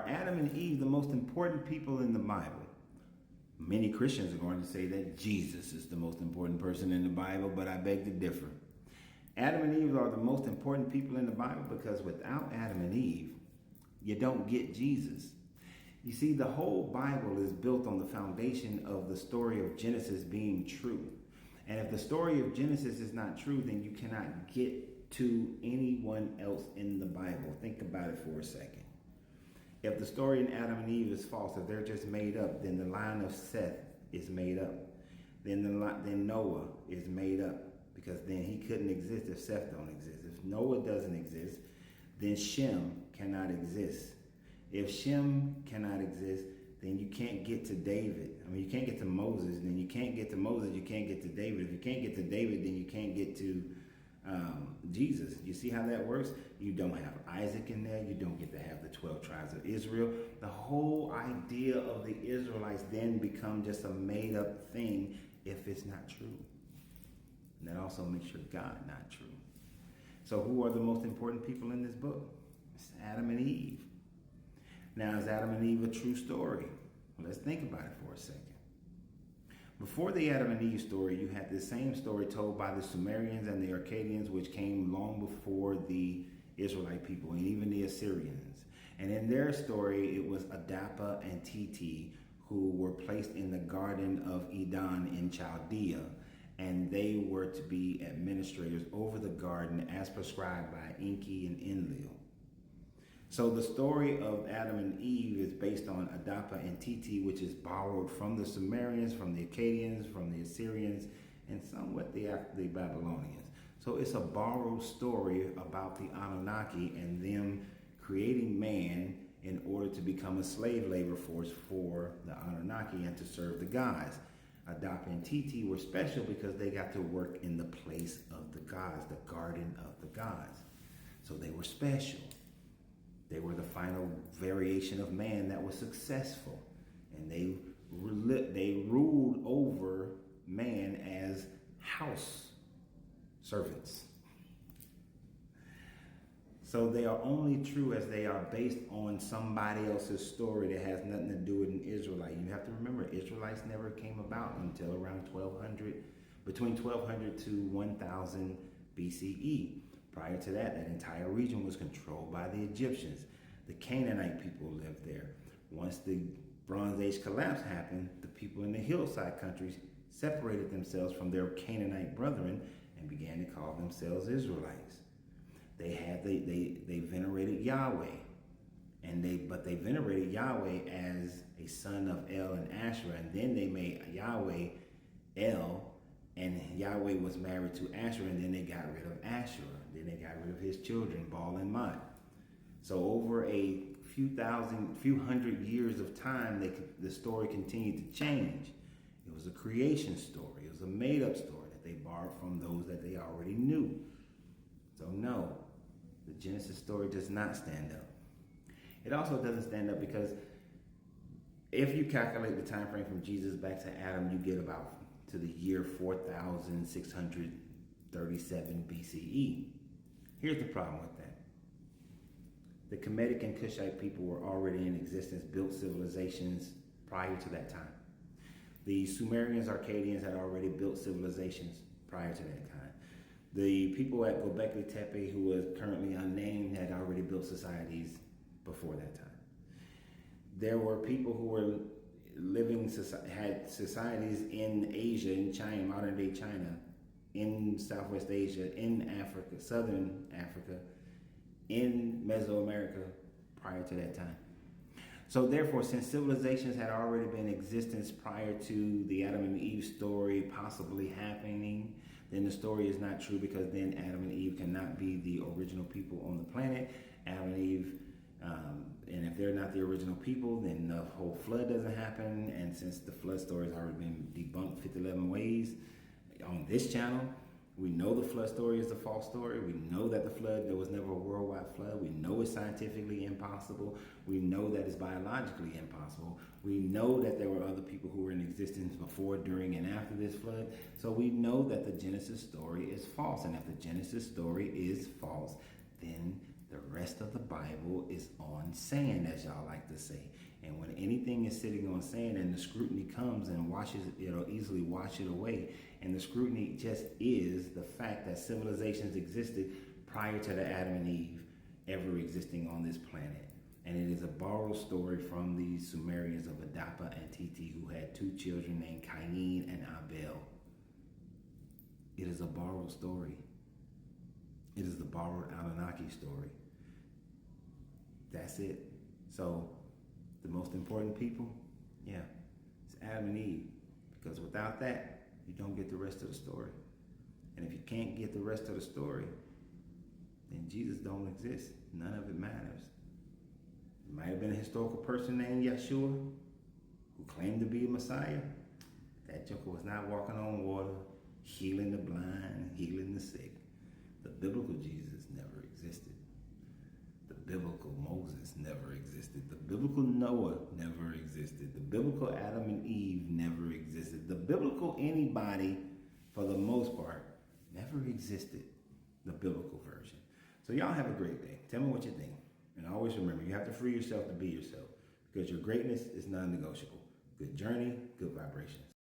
Are Adam and Eve the most important people in the Bible? Many Christians are going to say that Jesus is the most important person in the Bible, but I beg to differ. Adam and Eve are the most important people in the Bible because without Adam and Eve, you don't get Jesus. You see, the whole Bible is built on the foundation of the story of Genesis being true. And if the story of Genesis is not true, then you cannot get to anyone else in the Bible. Think about it for a second. If the story in Adam and Eve is false, if they're just made up, then the line of Seth is made up. Then Noah is made up, because then he couldn't exist if Seth don't exist. If Noah doesn't exist, then Shem cannot exist. If Shem cannot exist, then you can't get to David. I mean, you can't get to Moses. And then you can't get to Moses, you can't get to David. If you can't get to David, then you can't get to Jesus. You see how that works? You don't have Isaac in there. You don't get to have the 12 tribes of Israel. The whole idea of the Israelites then become just a made up thing if it's not true. And that also makes your God not true. So who are the most important people in this book? It's Adam and Eve. Now, is Adam and Eve a true story? Well, let's think about it for a second. Before the Adam and Eve story, you had the same story told by the Sumerians and the Akkadians, which came long before the Israelite people and even the Assyrians. And in their story, it was Adapa and Titi who were placed in the Garden of Eden in Chaldea, and they were to be administrators over the garden as prescribed by Enki and Enlil. So the story of Adam and Eve is based on Adapa and Titi, which is borrowed from the Sumerians, from the Akkadians, from the Assyrians, and somewhat the Babylonians. So it's a borrowed story about the Anunnaki and them creating man in order to become a slave labor force for the Anunnaki and to serve the gods. Adapa and Titi were special because they got to work in the place of the gods, the garden of the gods. So they were special. They were the final variation of man that was successful. And they ruled over man as house servants. So they are only true as they are based on somebody else's story that has nothing to do with an Israelite. You have to remember, Israelites never came about until around 1200, between 1200 to 1000 BCE. Prior to that, that entire region was controlled by the Egyptians. The Canaanite people lived there. Once the Bronze Age collapse happened, the people in the hillside countries separated themselves from their Canaanite brethren and began to call themselves Israelites. They venerated Yahweh, but they venerated Yahweh as a son of El and Asherah, and then they made Yahweh El, and Yahweh was married to Asherah, and then they got rid of Asherah. Then they got rid of his children, Baal and Mot. So over a few hundred years of time, the story continued to change. It was a creation story. It was a made-up story that they borrowed from those that they already knew. So no, the Genesis story does not stand up. It also doesn't stand up because if you calculate the time frame from Jesus back to Adam, you get about to the year 4637 BCE. Here's the problem with that. The Kemetic and Cushite people were already in existence, built civilizations prior to that time. The Sumerians, Akkadians had already built civilizations prior to that time. The people at Göbekli Tepe, who was currently unnamed, had already built societies before that time. There were people who were had societies in Asia, in China, modern day China, in Southwest Asia, in Africa, Southern Africa, in Mesoamerica prior to that time. So therefore, since civilizations had already been in existence prior to the Adam and Eve story possibly happening, then the story is not true, because then Adam and Eve cannot be the original people on the planet. Adam and Eve, and if they're not the original people, then the whole flood doesn't happen. And since the flood story has already been debunked 5011 ways on this channel, we know the flood story is a false story. We know that there was never a worldwide flood. We know it's scientifically impossible. We know that it's biologically impossible. We know that there were other people who were in existence before, during, and after this flood. So we know that the Genesis story is false. And if the Genesis story is false, then the rest of the Bible is on sand, as y'all like to say. And when anything is sitting on sand and the scrutiny comes and it'll easily wash it away. And the scrutiny just is the fact that civilizations existed prior to the Adam and Eve ever existing on this planet. And it is a borrowed story from the Sumerians of Adapa and Titi, who had 2 children named Cain and Abel. It is a borrowed story. It is the borrowed Anunnaki story. That's it. So, the most important people, yeah, it's Adam and Eve. Because without that, you don't get the rest of the story. And if you can't get the rest of the story, then Jesus don't exist. None of it matters. It might have been a historical person named Yeshua who claimed to be a Messiah. That joker was not walking on water, healing the blind, healing the sick. The biblical Jesus never existed. The biblical Moses never existed. The biblical Noah never existed. The biblical Adam and Eve never existed. The biblical anybody, for the most part, never existed. The biblical version. So y'all have a great day. Tell me what you think. And always remember, you have to free yourself to be yourself, because your greatness is non-negotiable. Good journey, good vibrations.